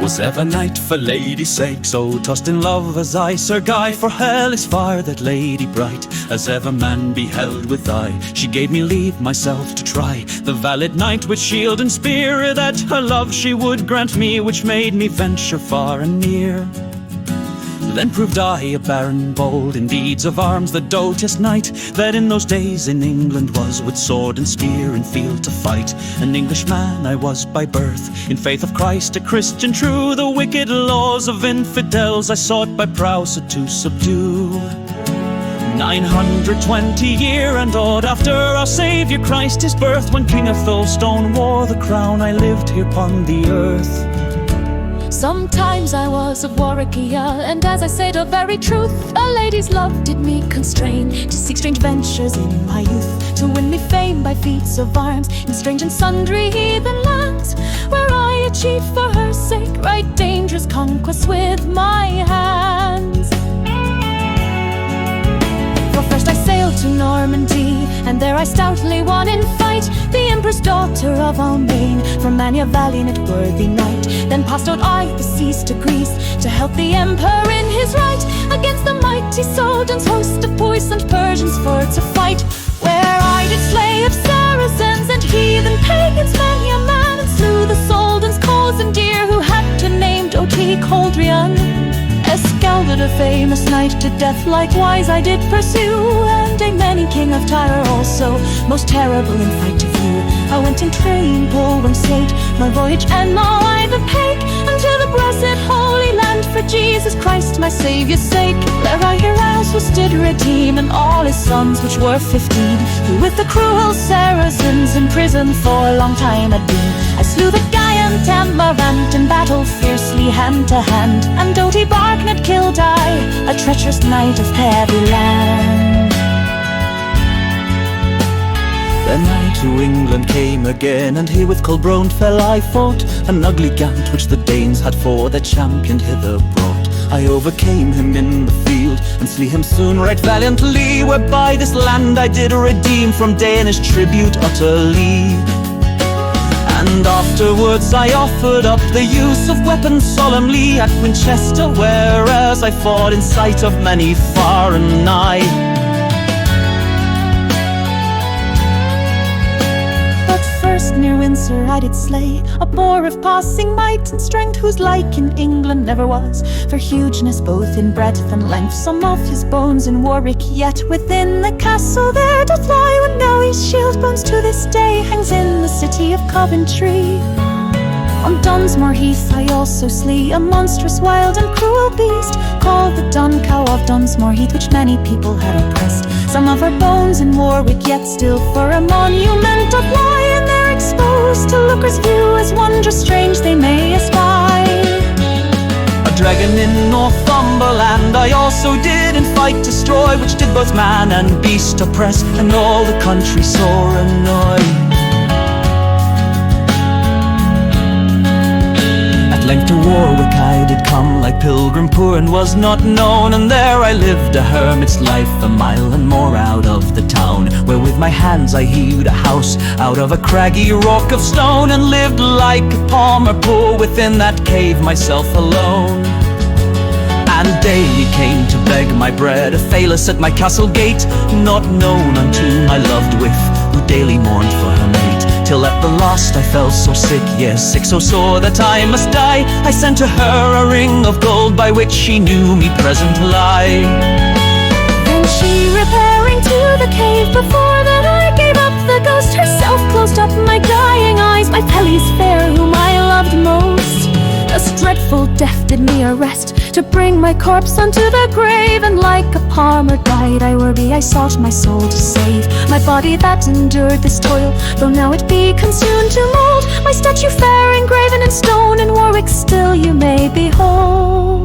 Was ever knight for lady's sake so tossed in love as I, Sir Guy? For hell is far that lady bright as ever man beheld with eye. She gave me leave myself to try the valid knight with shield and spear, that her love she would grant me, which made me venture far and near. Then proved I a baron bold in deeds of arms, the doughtiest knight that in those days in England was, with sword and spear in field to fight. An Englishman I was by birth, in faith of Christ a Christian true. The wicked laws of infidels I sought by prowess to subdue. 920 year and odd after our Saviour Christ his birth, when King Athelstone wore the crown, I lived here upon the earth. Sometimes I was of Warwickshire, and as I say the very truth, a lady's love did me constrain to seek strange ventures in my youth, to win me fame by feats of arms in strange and sundry heathen lands, where I achieved for her sake right dangerous conquests with my hands. For first I sailed to Normandy, and there I stoutly won in fight the Empress daughter of Almain, from many a valiant worthy knight. Then passed out I the seas to Greece, to help the Emperor in his right against the mighty Soldan's host of poisoned Persians for to fight, where I did slay of Saracens and heathen pagans many a man, and slew the Soldan's coals and deer, who had to name doughty Coldrian. Escalded a famous knight to death likewise I did pursue, and a many king of Tyre also, most terrible in fight to view. I went in train, Poland state, my voyage, and now I the pake unto the blessed Holy Land, for Jesus Christ my Saviour's sake. There I Erasmus did redeem, and all his sons which were 15, who with the cruel Saracens in prison for a long time had been. I slew the Giant and Marant in battle fiercely hand to hand, and doughty Barknet killed I, a treacherous knight of heavy land. Then I to England came again, and here with Colbrone fell I fought, an ugly gant which the Danes had for their champion hither brought. I overcame him in the field, and slew him soon right valiantly, whereby this land I did redeem from Danish tribute utterly. And afterwards I offered up the use of weapons solemnly at Winchester, whereas I fought in sight of many far and nigh. First near Windsor I did slay a boar of passing might and strength, whose like in England never was, for hugeness both in breadth and length. Some of his bones in Warwick yet within the castle there doth lie, when now his shield bones to this day hangs in the city of Coventry. On Dunsmore Heath I also slew a monstrous, wild and cruel beast, called the Dun Cow of Dunsmore Heath, which many people had oppressed. Some of her bones in Warwick yet still for a monument doth lie, and they're exposed to lookers' view as wondrous strange they may espy. A dragon in Northumberland I also did in fight destroy, which did both man and beast oppress, and all the country sore annoy. At length to Warwick I did come like pilgrim poor, and was not known, and there I lived a hermit's life, a mile and more out of the town, where with my hands I hewed a house out of a craggy rock of stone, and lived like a palmer poor within that cave myself alone. And daily came to beg my bread a Phalus at my castle gate, not known unto my loved wife, who daily mourned for her mate, till at the last I fell so sick, yes, sick so sore that I must die. I sent to her a ring of gold, by which she knew me present lie. Then she, repairing to the cave, before that I gave up the ghost, herself closed up my dying eyes, my Pelly's fair, whom I loved most. Thus dreadful death did me arrest, to bring my corpse unto the grave, and like a palmer died I were be, I sought my soul to save. My body that endured this toil, though now it be consumed to mould, my statue fair engraven in stone in Warwick still you may behold.